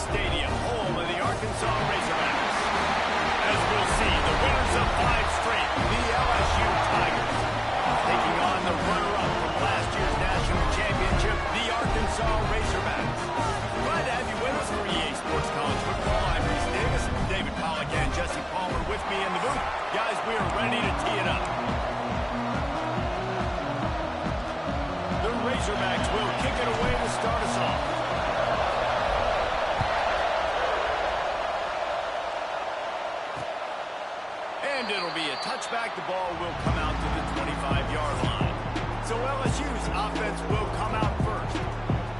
Stadium, home of the Arkansas Razorbacks. As we'll see, the winners of 5 straight, the LSU Tigers, taking on the runner-up from last year's national championship, the Arkansas Razorbacks. Glad to have you with us for EA Sports College Football. I'm Reese Davis, David Pollack, and Jesse Palmer with me in the booth. Guys, we are ready to tee it up. The Razorbacks will kick it away to start us off. And it'll be a touchback. The ball will come out to the 25-yard line. So LSU's offense will come out first.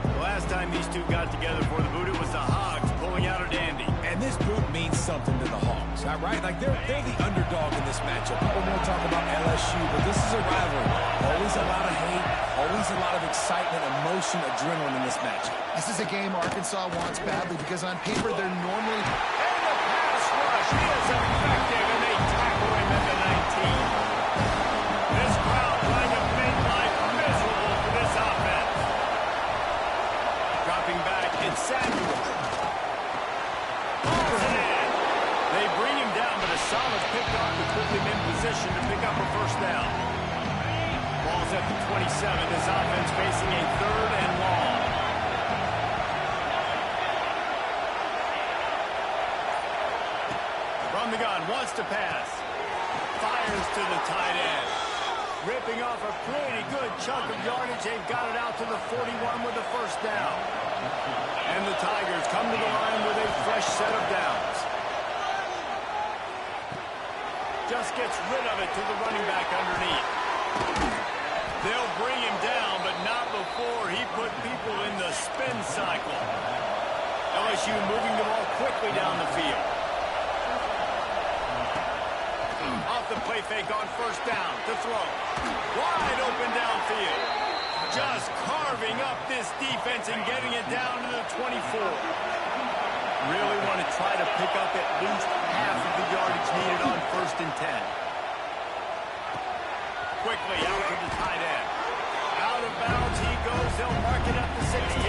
The last time these two got together for the boot, it was the Hogs pulling out a dandy. And this boot means something to the Hogs, right? Like they're the underdog in this matchup. People won't talk about LSU, but this is a rivalry. Always a lot of hate, always a lot of excitement, emotion, adrenaline in this matchup. This is a game Arkansas wants badly because on paper they're normally... And the pass rush is effective, and they tackle him at the 19. This crowd trying to make life miserable for this offense. Dropping back, it's Samuel. They bring him down, but a solid pickoff to put him in position to pick up a first down. Ball's at the 27. This offense facing a 3rd and long. From the gun, wants to pass. Fires to the tight end. Ripping off a pretty good chunk of yardage. They've got it out to the 41 with the first down. And the Tigers come to the line with a fresh set of downs. Just gets rid of it to the running back underneath. They'll bring him down, but not before he put people in the spin cycle. LSU moving the ball quickly down the field. Off the play fake on first down to throw. Wide open downfield. Just carving up this defense and getting it down to the 24. Really want to try to pick up at least half of the yardage needed on 1st and 10. Quickly out to the tight end. Out of bounds he goes. They'll mark it up to 16.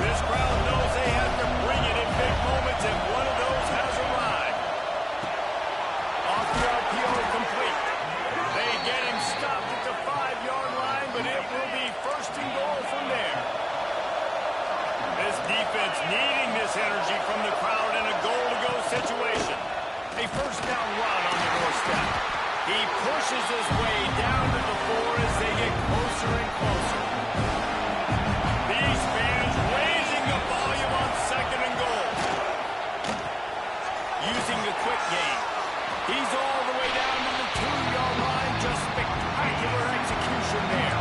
This crowd knows they have to bring it in big moments, and one of those has arrived. Off the RPO complete. They get him stopped at the 5-yard line, but it will be 1st and goal from there. This defense needing this energy from the crowd in a goal-to-go situation. A first down run on the doorstep. He pushes his way down to the 4 as they get closer and closer. These fans raising the volume on 2nd and goal. Using the quick game. He's all the way down to the 2-yard line. Just spectacular execution there.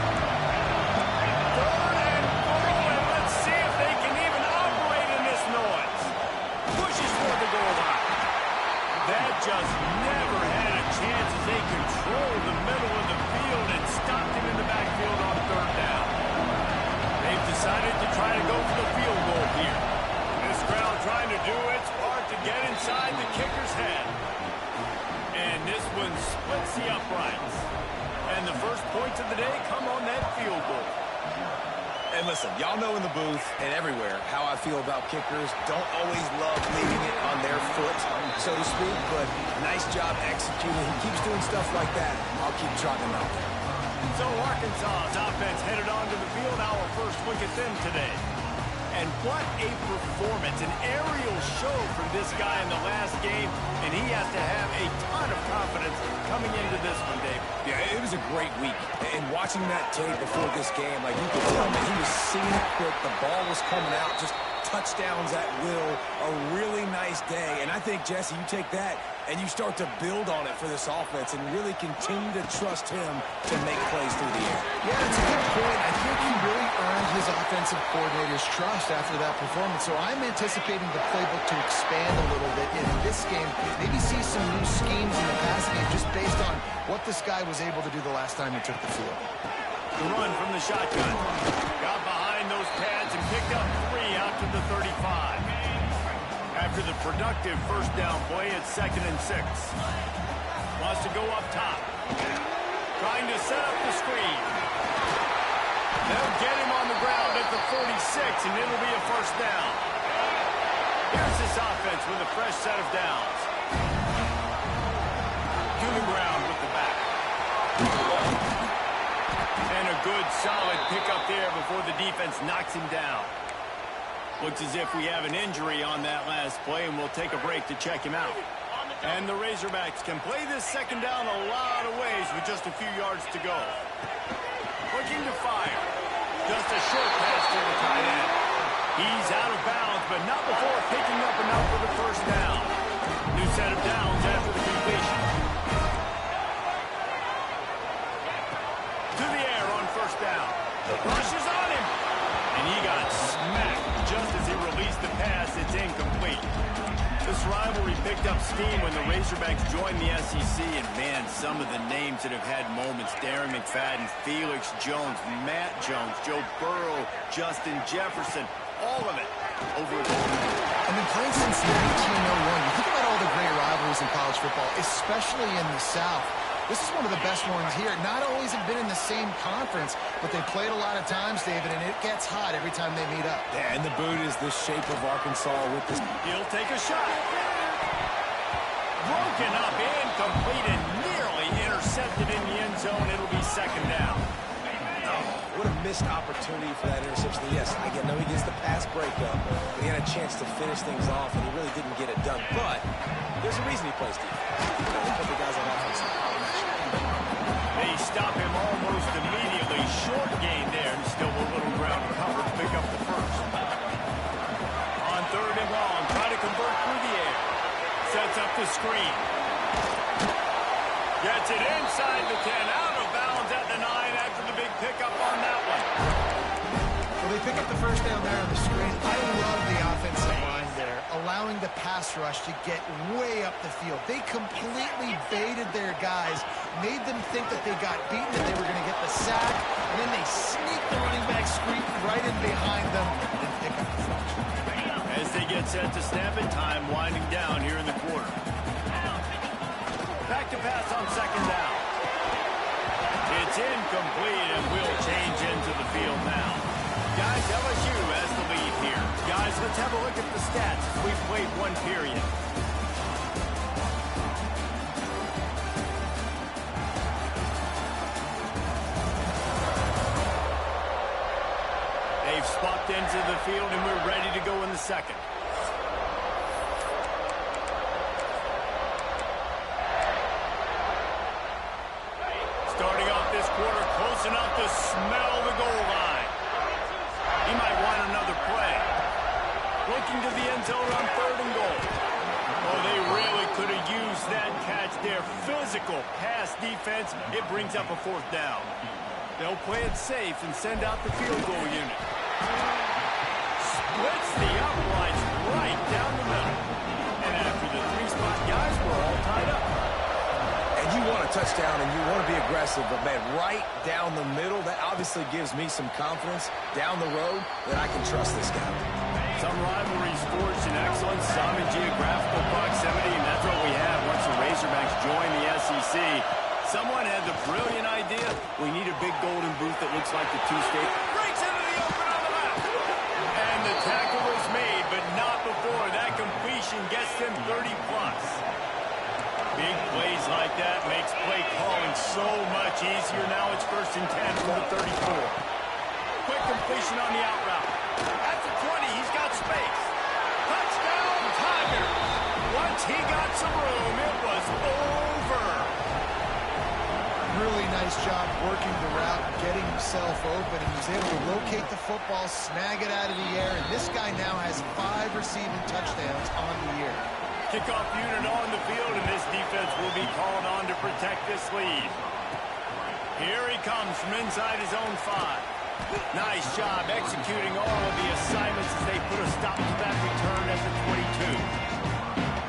3rd and goal, and let's see if they can even operate in this noise. Pushes for the goal line. That just never had a chance as they controlled the middle of the field and stopped him in the backfield on 3rd down. They've decided to try to go for the field goal here. This crowd trying to do its part to get inside the kicker's head. And this one splits the uprights. And the first points of the day come on that field goal. And listen, y'all know in the booth and everywhere how I feel about kickers. Don't always love leaving it on their foot, so to speak, but nice job executing. He keeps doing stuff like that. I'll keep trotting him out there. So Arkansas's offense headed onto the field. Our first look at them today. And what a performance, an aerial show from this guy in the last game, and he has to have a ton of confidence coming into this one, Dave. Yeah, it was a great week. And watching that tape before this game, like you could tell that he was seeing it quick, the ball was coming out, just touchdowns at will, a really nice day. And I think, Jesse, you take that and you start to build on it for this offense and really continue to trust him to make plays through the air. Yeah, that's a good point. I think he really earned his offensive coordinator's trust after that performance. So I'm anticipating the playbook to expand a little bit in this game. Maybe see some new schemes in the passing game just based on what this guy was able to do the last time he took the field. The run from the shotgun. Got behind those pads and picked up 3 out to the 35. After the productive first down play, it's 2nd and 6. Wants to go up top. Trying to set up the screen. They'll get him on the ground at the 46, and it'll be a first down. Here's this offense with a fresh set of downs. To the ground with the back. And a good, solid pickup there before the defense knocks him down. Looks as if we have an injury on that last play, and we'll take a break to check him out. And the Razorbacks can play this second down a lot of ways with just a few yards to go. Looking to fire. Just a short pass to the tight end. He's out of bounds, but not before picking up enough for the first down. New set of downs after the completion. To the air on first down. The rush is on him. And he got smacked just as he released the pass. It's incomplete. This rivalry picked up steam when the Razorbacks joined the SEC, and man, some of the names that have had moments: Darren McFadden, Felix Jones, Matt Jones, Joe Burrow, Justin Jefferson, all of it over a goal. And then playing since 1901, you think about all the great rivalries in college football, especially in the South. This is one of the best ones here. Not always have been in the same conference, but they played a lot of times, David, and it gets hot every time they meet up. Yeah, and the boot is the shape of Arkansas with this. He'll take a shot. Broken up, incomplete, and nearly intercepted in the end zone. It'll be second down. Oh, what a missed opportunity for that interception. Yes, I know he gets the pass breakup, but he had a chance to finish things off, and he really didn't get it done. But there's a reason he plays defense. They put the guys on offense. They stop him almost immediately. Short gain there, and still a little ground covered to pick up the first. On third and long, try to convert through the air. Sets up the screen. Gets it inside the 10, out of bounds at the 9 after the big pickup on that one. Well, they pick up the first down there on the screen. I love the offensive line there, allowing the pass rush to get way up the field. They completely baited their guys, made them think that they got beaten, that they were going to get the sack, and then they sneaked the running back screen right in behind them and pick up the first. As they get set to snap it, time winding down here in the quarter. Back to pass on second down. It's incomplete, and will change into the field now. Guys, LSU has the lead here. Guys, let's have a look at the stats as we've played one period. They've swapped into the field, and we're ready to go in the second. Starting off this quarter, close enough to smell the goal line. He might want another play. Looking to the end zone on third and goal. Oh, they really could have used that catch there. Physical pass defense. It brings up a fourth down. They'll play it safe and send out the field goal unit. Splits the uprights right down the middle. And after the three-spot guys, we're all tied up. And you want a touchdown and you want to be aggressive, but man, right down the middle, that obviously gives me some confidence down the road that I can trust this guy. Some rivalries forged in excellence, some in geographical proximity, and that's what we have once the Razorbacks join the SEC. Someone had the brilliant idea, we need a big golden boot that looks like the two-state. Breaks into the open on the left. And the tackle was made, but not before that completion gets them 30-plus. Big plays like that makes play calling so much easier. Now it's first and 10 from the 34. Quick completion on the out route. At the 20, he's got space. Touchdown, Tiger. Once he got some room, it was over. Really nice job working the route, getting himself open. He was able to locate the football, snag it out of the air, and this guy now has 5 receiving touchdowns on the year. Kickoff unit on the field, and this defense will be called on to protect this lead. Here he comes from inside his own 5. Nice job executing all of the assignments as they put a stop to that return at the 22.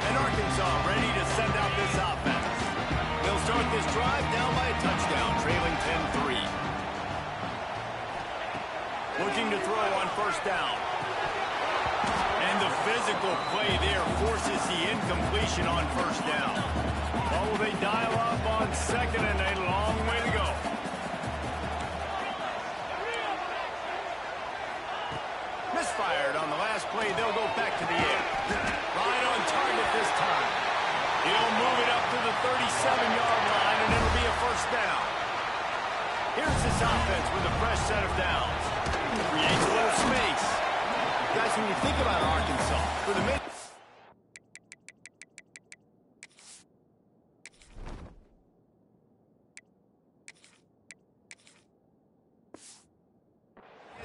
And Arkansas ready to send out this offense. They'll start this drive down by a touchdown, trailing 10-3. Looking to throw on first down. And the physical play there forces the incompletion on first down. Oh, they dial up on second, and a long way to go. play, they'll go back to the air. Right on target this time. He'll move it up to the 37-yard line, and it'll be a first down. Here's this offense with a fresh set of downs. Creates a little space. Guys, when you think about Arkansas, for the minute,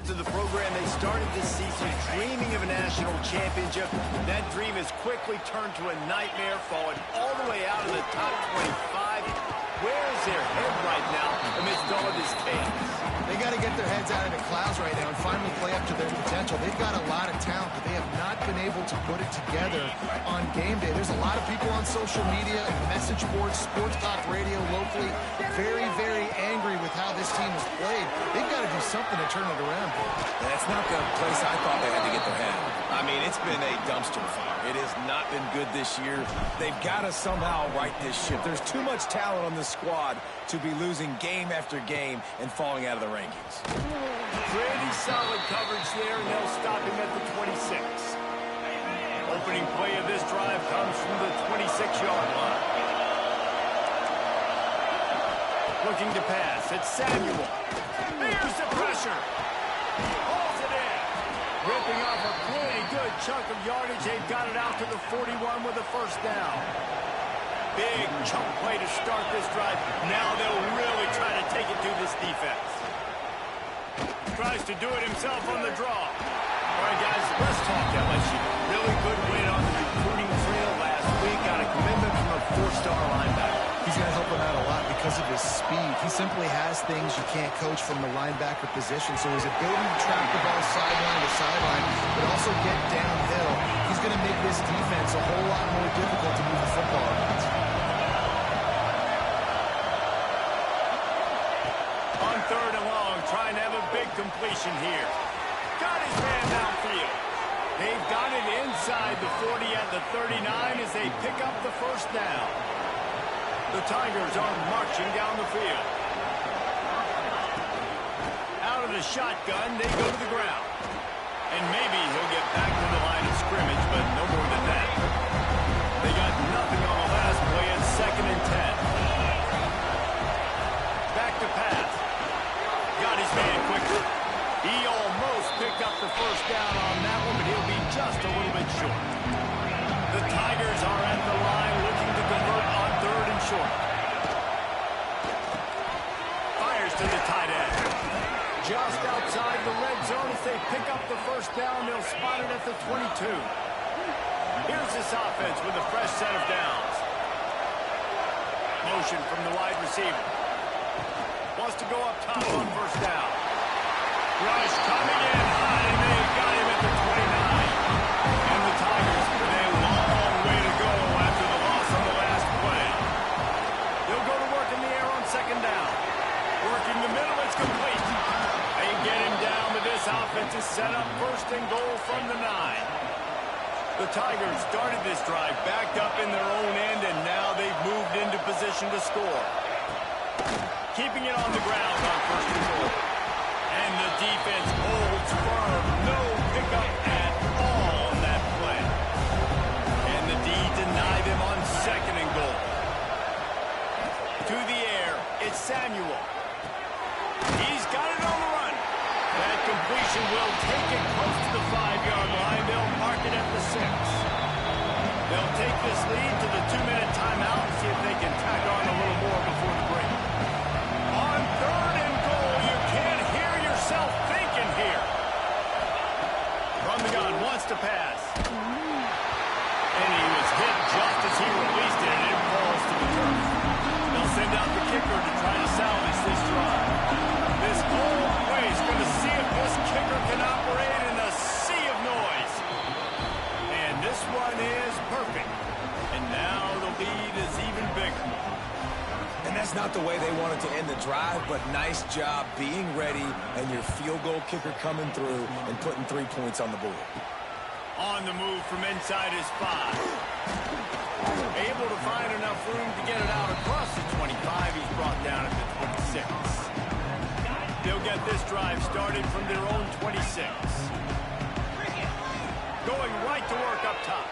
to the program, they started this season dreaming of a national championship. That dream has quickly turned to a nightmare, falling all the way out of the top 25. Where is their head right now amidst all of this chaos? They got to get their heads out of the clouds right now and finally play up to their potential. They've got a lot of talent, but they have not been able to put it together on game day. There's a lot of people on social media and message boards, sports talk radio locally, very, very angry with how this team has played. They've got to do something to turn it around. That's not the place I thought they had to get their head. I mean, it's been a dumpster fire. It has not been good this year. They've got to somehow right this ship. There's too much talent on this squad to be losing game after game and falling out of the rankings. Pretty solid coverage there, and they'll stop him at the 26. Opening play of this drive comes from the 26-yard line. Looking to pass. It's Samuel. Here's the pressure. Hauls it in. Ripping off a pretty good chunk of yardage. They've got it out to the 41 with a first down. Big chunk play to start this drive. Now they'll really try to take it to this defense. Tries to do it himself on the draw. All right, guys, let's talk LSU. Really good win on the recruiting trail last week. Got a commitment from a four-star linebacker. He's going to help him out a lot because of his speed. He simply has things you can't coach from the linebacker position. So his ability to track the ball sideline to sideline, but also get downhill, he's going to make this defense a whole lot more difficult to move the football against. On third and long, trying to have a big completion here. Got his man downfield. They've got it inside the 40 at the 39 as they pick up the first down. The Tigers are marching down the field. Out of the shotgun, they go to the ground. And maybe he'll get back to the line of scrimmage, but no more than that. They got nothing on the last play at 2nd and 10. Back to pass. Got his man quickly. He almost picked up the first down on that one, but he'll be just a little bit short. The Tigers are at the line looking to convert on 3rd and short. Fires to the tight end. Just outside the red zone as they pick up the first down. They'll spot it at the 22. Here's this offense with a fresh set of downs. Motion from the wide receiver. Wants to go up top on first down. Rush coming in high, and they got him at the 29. And the Tigers with a long way to go after the loss on the last play. They'll go to work in the air on 2nd down. Working the middle, it's complete. They get him down, but this offense is set up 1st and goal from the 9. The Tigers started this drive backed up in their own end, and now they've moved into position to score. Keeping it on the ground on 1st and goal. And the defense holds firm. No pickup at all on that play. And the D denied him on 2nd and goal. To the air, it's Samuel. He's got it on the run. That completion will take it close to the 5-yard line. They'll mark it at the 6. They'll take this lead to the 2-minute timeout and see if they can tack on a little more before the break. On 3rd and goal, you can't hear yourself thinking here. From the gun, wants to pass. And he was hit just as he released it, and it falls to the turf. They'll send out the kicker to try to salvage this drive. This whole place going to see if this kicker can operate in a sea of noise. And this one is perfect. And now the lead is even bigger. And that's not the way they wanted to end the drive, but nice job being ready and your field goal kicker coming through and putting 3 points on the board. On the move from inside his 5. Able to find enough room to get it out across the 25. He's brought down at the 26. They'll get this drive started from their own 26. Going right to work up top.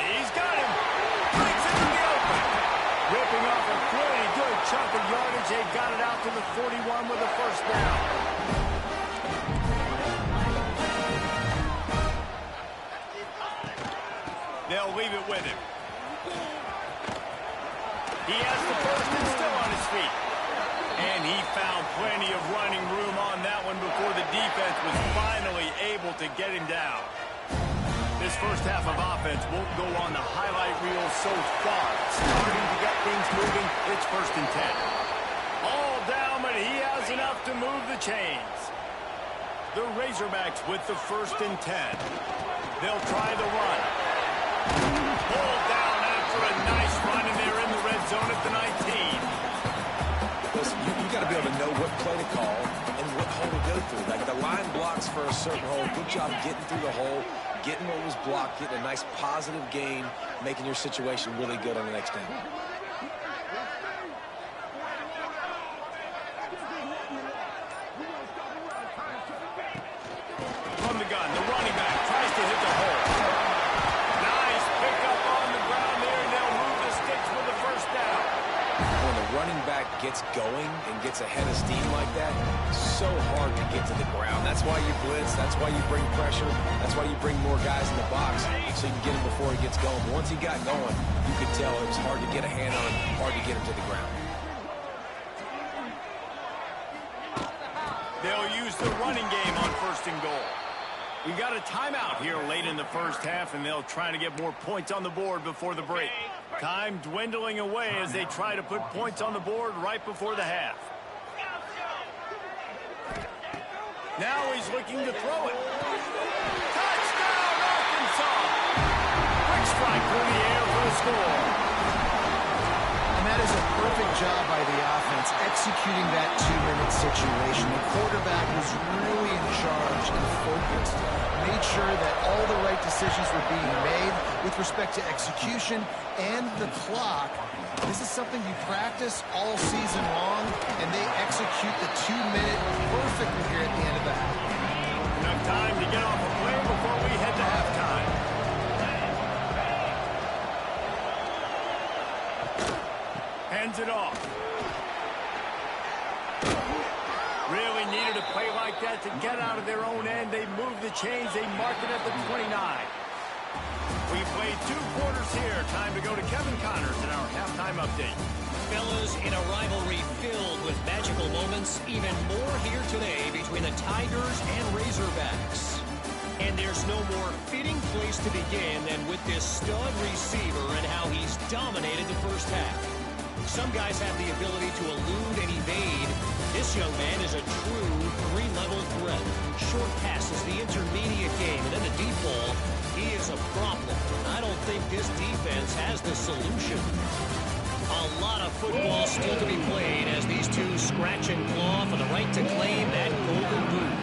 He's got him. Breaks into the open. Ripping off a pretty good chunk of yardage. They got it out to the 41 with a first down. They'll leave it with him. He has the first and still on his feet. And he found plenty of running room on that one before the defense was finally able to get him down. This first half of offense won't go on the highlight reel so far. Starting to get things moving, it's 1st and 10. All down, but he has enough to move the chains. The Razorbacks with the 1st and 10. They'll try the run. Pulled down after a nice run, and they're in the red zone at the 19. Listen, you got to be able to know what play to call and what hole to go through. Like the line blocks for a certain hole. Good job getting through the hole, getting what was blocked, getting a nice positive gain, making your situation really good on the next down. From the gun, the running back tries to hit the hole. Nice pickup on the ground there, and they'll move the sticks with the first down. When the running back gets going and gets ahead of steam like that, so hard to get to the ground. That's why you blitz. That's why you bring pressure. That's why you bring more guys in the box so you can get him before he gets going. But once he got going, you could tell it was hard to get a hand on him, hard to get him to the ground. They'll use the running game on 1st and goal. We got a timeout here late in the first half, and they'll try to get more points on the board before the break. Time dwindling away as they try to put points on the board right before the half. Now he's looking to throw it. Touchdown, Arkansas! Quick strike through the air for the score. And that is a perfect job by the offense, executing that 2-minute situation. The quarterback was really in charge and focused. Made sure that all the right decisions were being made with respect to execution and the clock. This is something you practice all season long, and they execute the 2-minute perfectly here at the end of the half. Enough time to get off a play before we head to halftime. Hands it off. Really needed a play like that to get out of their own end. They move the chains. They mark it at the 29. We played 2 quarters here. Time to go to Kevin Connors in our halftime update. Fellas, in a rivalry filled with magical moments, even more here today between the Tigers and Razorbacks. And there's no more fitting place to begin than with this stud receiver and how he's dominated the first half. Some guys have the ability to elude and evade. This young man is a true 3-level threat. Short passes, the intermediate game, and then the deep ball. He is a problem. I don't think this defense has the solution. A lot of football still to be played as these two scratch and claw for the right to claim that golden boot.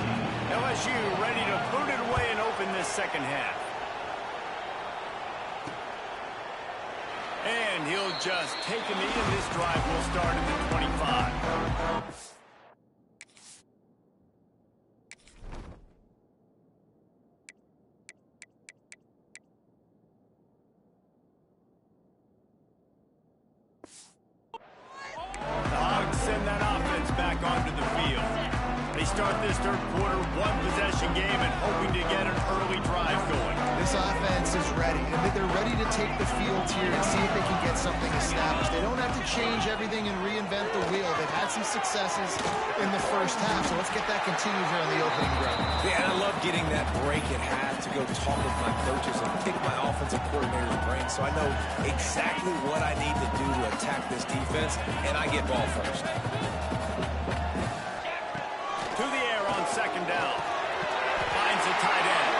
LSU ready to boot it away and open this second half. And he'll just take a knee, and this drive will start at the 25. Send that offense back onto the field. They start this third quarter, 1-possession game, and hoping to get an early drive going. This offense is ready, and they're ready to take the field here and see if they can get something established. They don't have to change everything and reinvent the wheel. They've had some successes in the first half, so let's get that continued here on the opening drive. Yeah, and I love getting that break at half to go talk with my coaches and pick my offensive coordinator's brain so I know exactly what I need to do to attack this defense, and I get ball first. To the air on second down. Finds a tight end.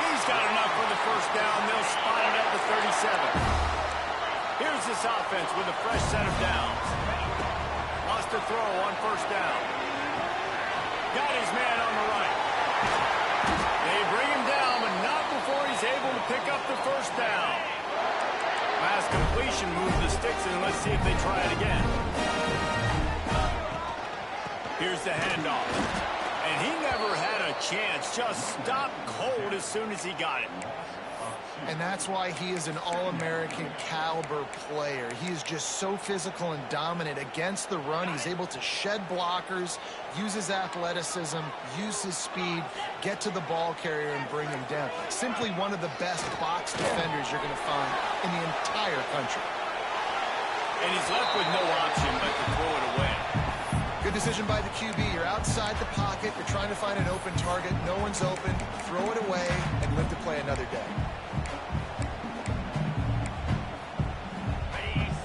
He's got enough for the first down. They'll spot it at the 37. Here's this offense with a fresh set of downs. Lost a throw on first down. Got his man on the right. They bring him down, but not before he's able to pick up the first down. Pass completion, move the sticks, and let's see if they try it again. Here's the handoff. And he never had a chance. Just stopped cold as soon as he got it. And that's why he is an All-American caliber player. He is just so physical and dominant against the run. He's able to shed blockers, use his athleticism, use his speed, get to the ball carrier and bring him down. Simply one of the best box defenders you're going to find in the entire country. And he's left with no option but to throw it away. Good decision by the QB. You're outside the pocket. You're trying to find an open target. No one's open. Throw it away and live to play another day.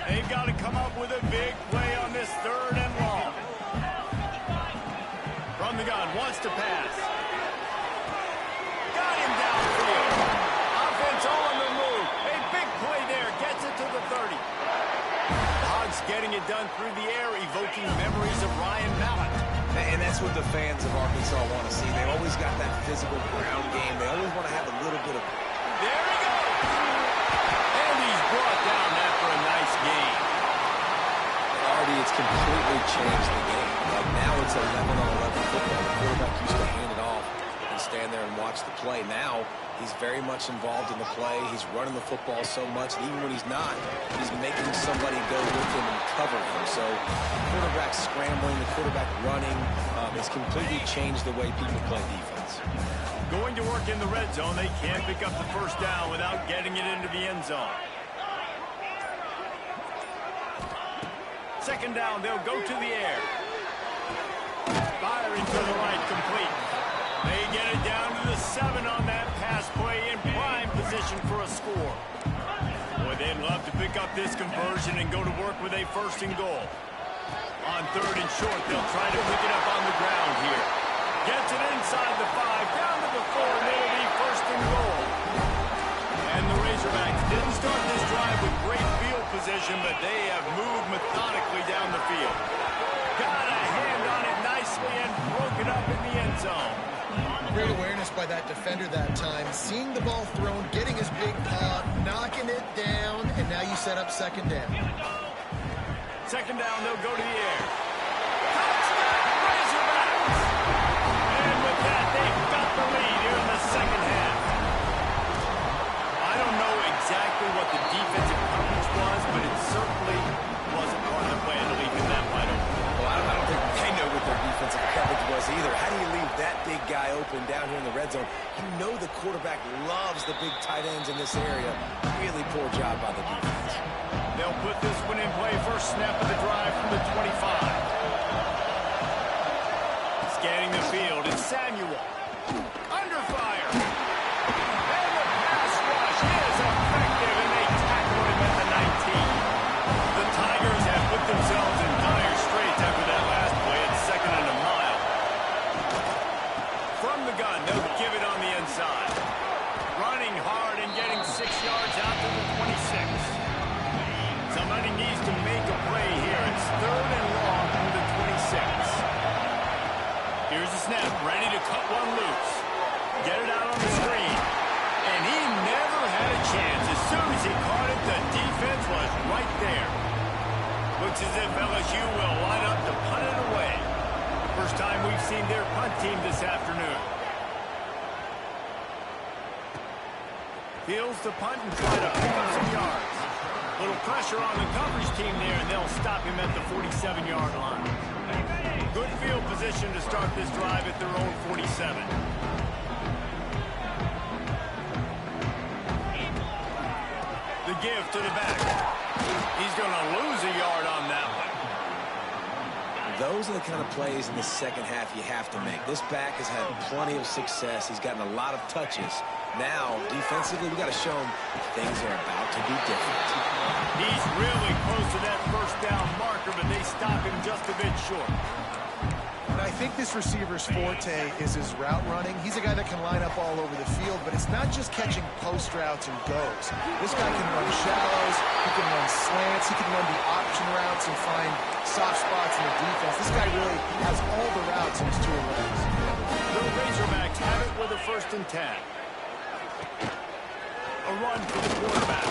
They've got to come up with a big play on this 3rd and long. From the gun, wants to pass. Got him downfield. Offense on the move. A big play there. Gets it to the 30. Hogs getting it done through the air, evoking memories of Ryan Mallett. And that's what the fans of Arkansas want to see. They've always got that physical ground game. They always want to have a little bit of... There he goes. And he's brought down after a nice game. Artie, it's completely changed the game. Like now it's 11-on-11 football. The quarterback used to hand it off and stand there and watch the play. Now he's very much involved in the play. He's running the football so much, and even when he's not, he's making somebody go with him and cover him. So the quarterback scrambling, the quarterback running, it's completely changed the way people play defense. Going to work in the red zone. They can't pick up the 1st down without getting it into the end zone. 2nd down, they'll go to the air. Firing to the right, complete. They get it down to the 7 on that pass play in prime position for a score. Boy, they'd love to pick up this conversion and go to work with a 1st and goal. On 3rd and short, they'll try to pick it up on the ground here. Gets it inside the 5, down to the 4, and it'll be 1st and goal. And the Razorbacks didn't start this drive with great field position, but they have moved methodically down the field. Got a hand on it nicely and broke it up in the end zone. Great awareness by that defender that time. Seeing the ball thrown, getting his big paw, knocking it down, and now you set up 2nd down. 2nd down, they'll go to the air. Touchdown, Razorbacks! And with that, they've got the lead here in the 2nd half. I don't know exactly what the defensive coverage was, but it certainly wasn't part of the plan to leave him that wide open. Well, I don't think they know what their defensive coverage was either. How do you leave that big guy open down here in the red zone? You know the quarterback loves the big tight ends in this area. Really poor job by the defense. They'll put this one in play. 1st snap of the drive from the 25. Scanning the field, it's Samuel. Under fire. And the pass rush is effective, and they tackle him at the 19. The Tigers have put themselves in dire straits after that last play at 2nd and a mile. From the gun, they'll give it on the inside. Running hard and getting 6 yards out to the 26. Somebody needs to make a play here. It's 3rd and long from the 26. Here's the snap, ready to cut one loose. Get it out on the screen. And he never had a chance. As soon as he caught it, the defense was right there. Looks as if LSU will line up to punt it away. First time we've seen their punt team this afternoon. Fields the punt and try to pick up some yards. Little pressure on the coverage team there, and they'll stop him at the 47-yard line. Good field position to start this drive at their own 47. The give to the back. He's going to lose a yard on that one. Those are the kind of plays in the 2nd half you have to make. This back has had plenty of success. He's gotten a lot of touches. Now, defensively, we've got to show him things are about to be different. He's really close to that 1st down marker, but they stop him just a bit short. And I think this receiver's forte is his route running. He's a guy that can line up all over the field, but it's not just catching post routes and goes. This guy can run shallows, he can run slants, he can run the option routes and find soft spots in the defense. This guy really has all the routes in his tool legs. The Razorbacks have it with a 1st and 10. A run for the quarterback.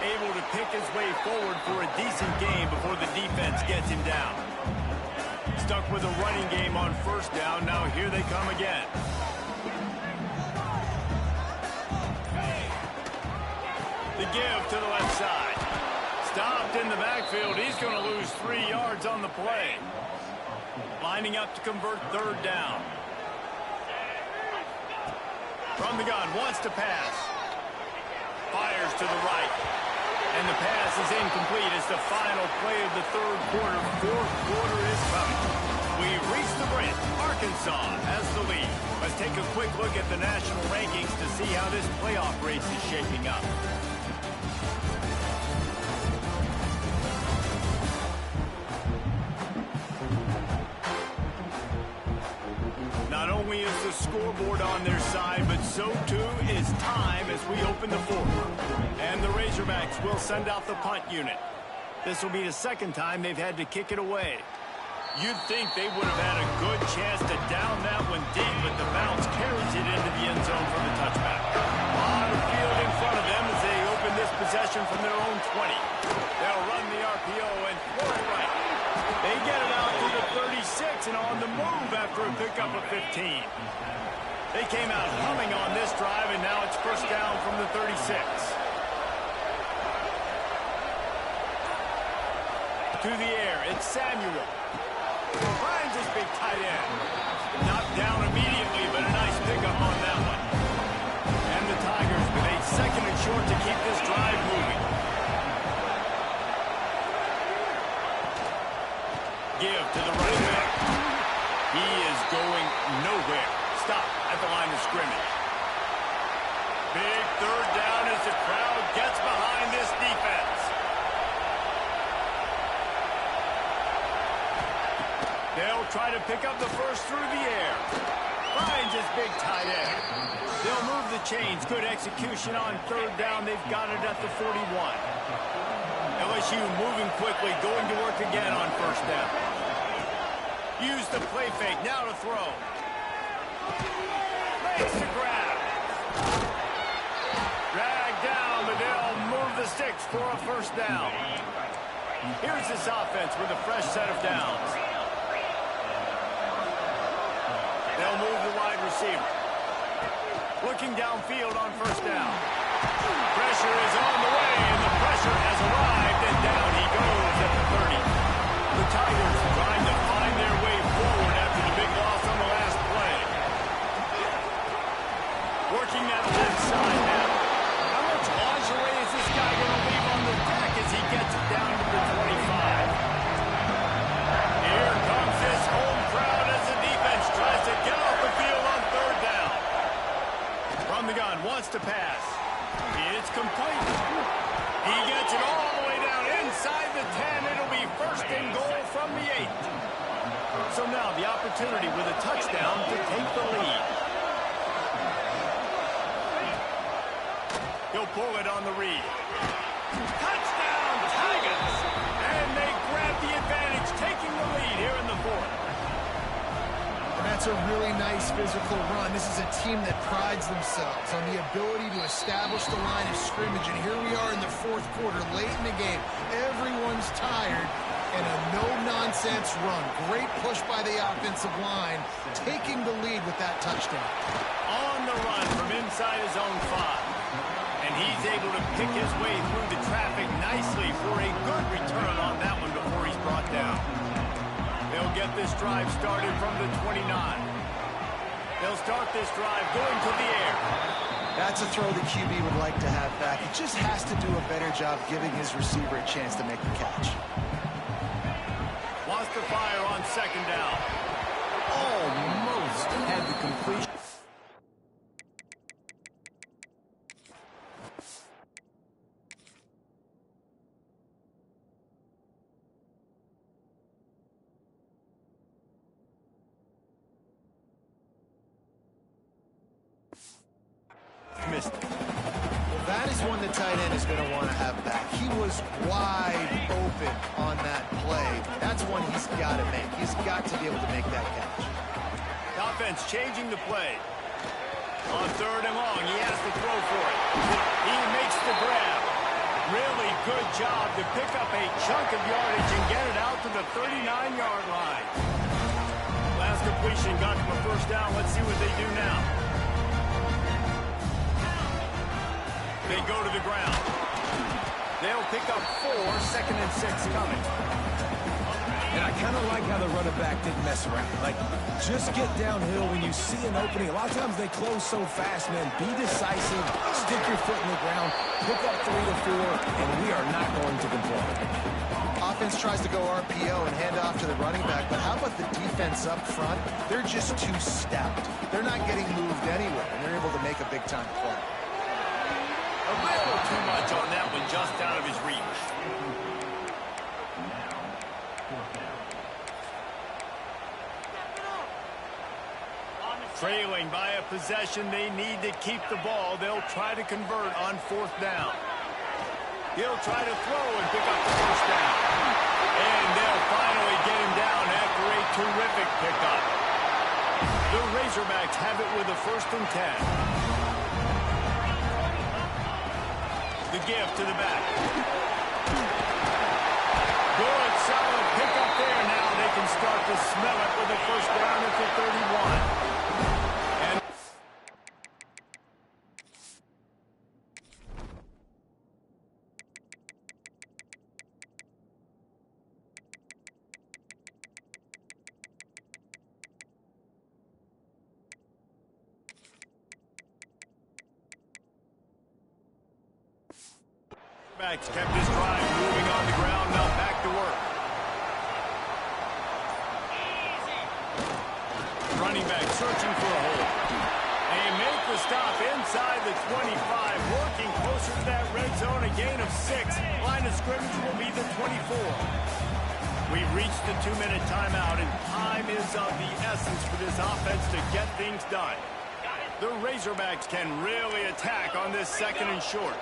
Able to pick his way forward for a decent game before the defense gets him down. stuck with a running game on first down. Now here they come again. The give to the left side. Stopped in the backfield. He's going to lose 3 yards on the play. Lining up to convert third down. From the gun, wants to pass. Fires to the right. And the pass is incomplete. It's the final play of the third quarter. Fourth quarter is coming. We've reached the brink. Arkansas has the lead. Let's take a quick look at the national rankings to see how this playoff race is shaping up. Not only is the scoreboard on their side, but so too is time as we open the fourth. And the Razorbacks will send out the punt unit. This will be the second time they've had to kick it away. You'd think they would have had a good chance to down that one deep, but the bounce carries it into the end zone for the touchback. A lot of field in front of them as they open this possession from their own 20. They'll run the RPO and throw it right. They get it out to the 36 and on the move after a pickup of 15. They came out humming on this drive, and now it's first down from the 36. To the air, it's Samuel. Finds his big tight end. Knocked down immediately, but a nice pickup on that one. And the Tigers with a second and short to keep this drive moving. Give to the running back. He is going nowhere. Stop at the line of scrimmage. Big third down as the crowd gets behind this defense. They'll try to pick up the first through the air. Finds his big tight end. They'll move the chains. Good execution on third down. They've got it at the 41. LSU moving quickly, going to work again on first down. Use the play fake, now to throw. Makes the grab. Drag down, but they'll move the sticks for a first down. Here's this offense with a fresh set of downs. They'll move the wide receiver. Looking downfield on first down. Pressure is on the way, and the pressure has arrived, and down he goes at the 30. The Tigers trying to find their way forward after the big loss on the last play. Working that left side now. How much lingerie is this guy going to leave on the deck as he gets it down to the 25? Here comes this home crowd as the defense tries to get off the field on third down. From the gun, wants to pass. It's complete. He gets it all the way down inside the 10. It'll be first and goal from the 8. So now the opportunity with a touchdown to take the lead. He'll pull it on the read. Touchdown, Tigers! And they grab the advantage, taking the lead here in the fourth. That's a really nice physical run. This is a team that prides themselves on the ability to establish the line of scrimmage. And here we are in the fourth quarter, late in the game. Everyone's tired, and a no-nonsense run. Great push by the offensive line, taking the lead with that touchdown. On the run from inside his own 5. And he's able to pick his way through the traffic nicely for a good return on that one before he's brought down. They'll get this drive started from the 29. They'll start this drive going to the air. That's a throw the QB would like to have back. He just has to do a better job giving his receiver a chance to make the catch. Wants to fire on second down. Almost had the completion. Missed it. Well, that is one the tight end is going to want to have back. He was wide open on that play. That's one he's got to make. He's got to be able to make that catch. The offense changing the play. On third and long, he has to throw for it. He makes the grab. Really good job to pick up a chunk of yardage and get it out to the 39-yard line. completion got them a first down. Let's see what they do now. They go to the ground. They'll pick up 4, 2nd and 6 coming. And I kind of like how the running back didn't mess around. Like, just get downhill when you see an opening. A lot of times they close so fast, man. Be decisive, stick your foot in the ground, pick up 3 to 4, and we are not going to complain. Offense tries to go RPO and hand off to the running back, but how about the defense up front? They're just too stout. They're not getting moved anywhere, and they're able to make a big-time play. A little too much on that one, just out of his reach. Trailing by a possession, they need to keep the ball. They'll try to convert on 4th down. He'll try to throw and pick up the first down. And they'll finally get him down after a terrific pickup. The Razorbacks have it with a 1st and 10. The give to the back. Good, solid pickup there. Now they can start to smell it with a first down at the 31. Backs kept his drive moving on the ground, now back to work. Running back searching for a hole. They make the stop inside the 25, working closer to that red zone, a gain of 6. Line of scrimmage will be the 24. We've reached the 2-minute timeout, and time is of the essence for this offense to get things done. The Razorbacks can really attack on this 2nd and short.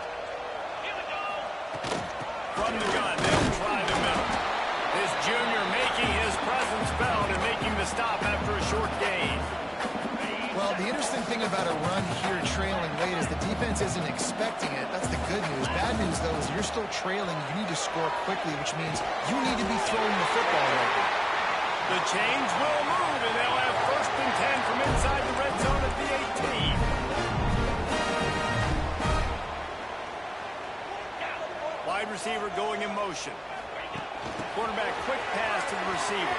From the gun, they'll try the middle. This junior making his presence felt and making the stop after a short gain. Well, the interesting thing about a run here trailing late is the defense isn't expecting it. That's the good news. Bad news, though, is you're still trailing. You need to score quickly, which means you need to be throwing the football right now. The chains will move, and they'll have 1st and 10 from inside the red zone at the 18. Wide receiver going in motion. Quarterback quick pass to the receiver.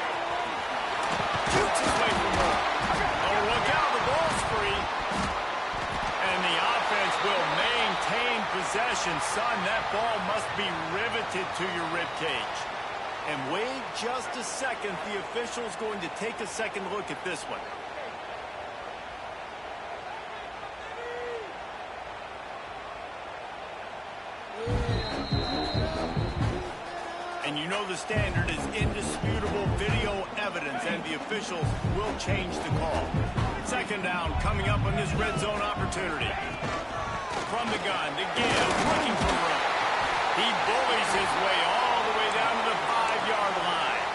Shoots his way from home. Oh, look out, the ball's free. And the offense will maintain possession. Son, that ball must be riveted to your ribcage. And wait just a second. The official's going to take a second look at this one. And you know the standard is indisputable video evidence, and the officials will change the call. 2nd down coming up on this red zone opportunity. From the gun, the give, looking for room. He bullies his way all the way down to the 5-yard line.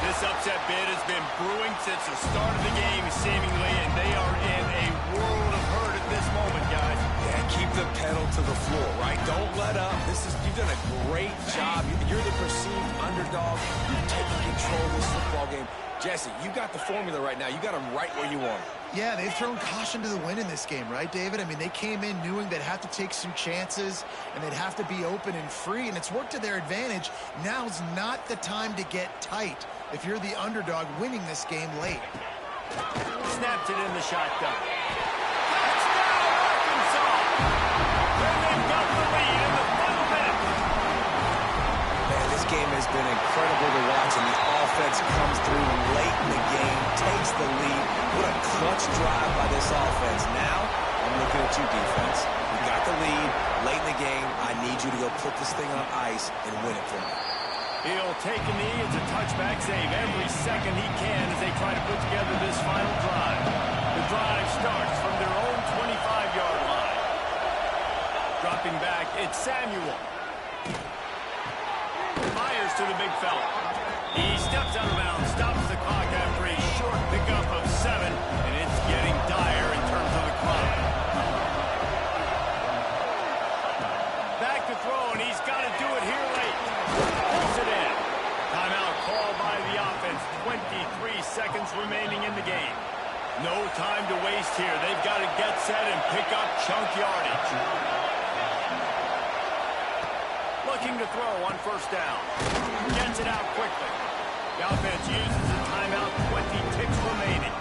This upset bid has been brewing since the start of the game, seemingly, and they are in a world of hurt at this moment, guys. Yeah, keep the pedal to the floor, right? Don't let up. You've done a great job. You're the perceived underdog. You're taking control of this football game. Jesse, you got the formula right now. You got them right where you want them. Yeah, they've thrown caution to the wind in this game, right, David? I mean, they came in knowing they'd have to take some chances, and they'd have to be open and free, and it's worked to their advantage. Now's not the time to get tight if you're the underdog winning this game late. Snapped it in the shotgun. Touchdown, Arkansas! And they've got the lead in the final minute. Man, this game has been incredible to watch, and the offense comes through late in the game, takes the lead. What a clutch drive by this offense. Now, I'm looking at you, defense. You got the lead late in the game. I need you to go put this thing on ice and win it for me. He'll take a knee. It's a touchback save every second he can as they try to put together this final drive. The drive starts from their own 25-yard line. Dropping back, it's Samuel. Fires to the big fella. He steps out of bounds, stops the clock after a short pickup of 7, and it's getting dire in terms of the clock. Back to throw, and he's got to do it here late. Pulls it in. Timeout called by the offense. 23 seconds up chunk yardage. Looking to throw on first down. Gets it out quickly. The offense uses a timeout, 20 ticks remaining.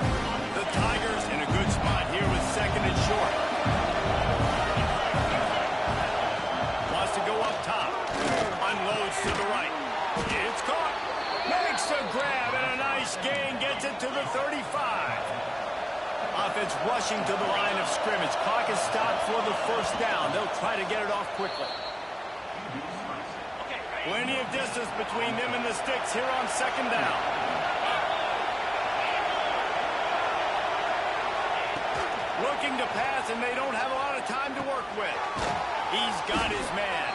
The Tigers in a good spot here with second and short. Wants to go up top. Unloads to the right. It's caught. Makes a grab and a nice gain. Gets it to the 35. Offense rushing to the line of scrimmage. Clock is stopped for the first down. They'll try to get it off quickly. Plenty of distance between them and the sticks here on second down. Looking to pass, and they don't have a lot of time to work with. He's got his man.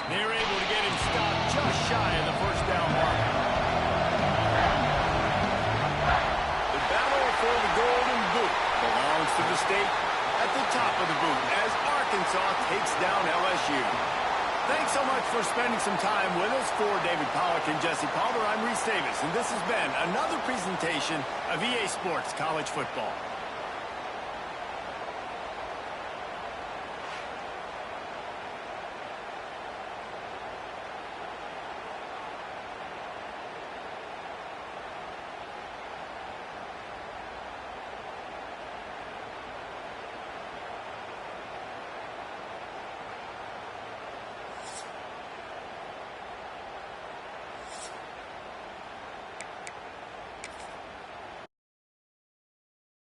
They're able to get him stopped just shy of the first down mark. The battle for the golden boot belongs to the state at the top of the boot as Arkansas takes down LSU. Thanks so much for spending some time with us. For David Pollack and Jesse Palmer, I'm Reese Davis, and this has been another presentation of EA Sports College Football.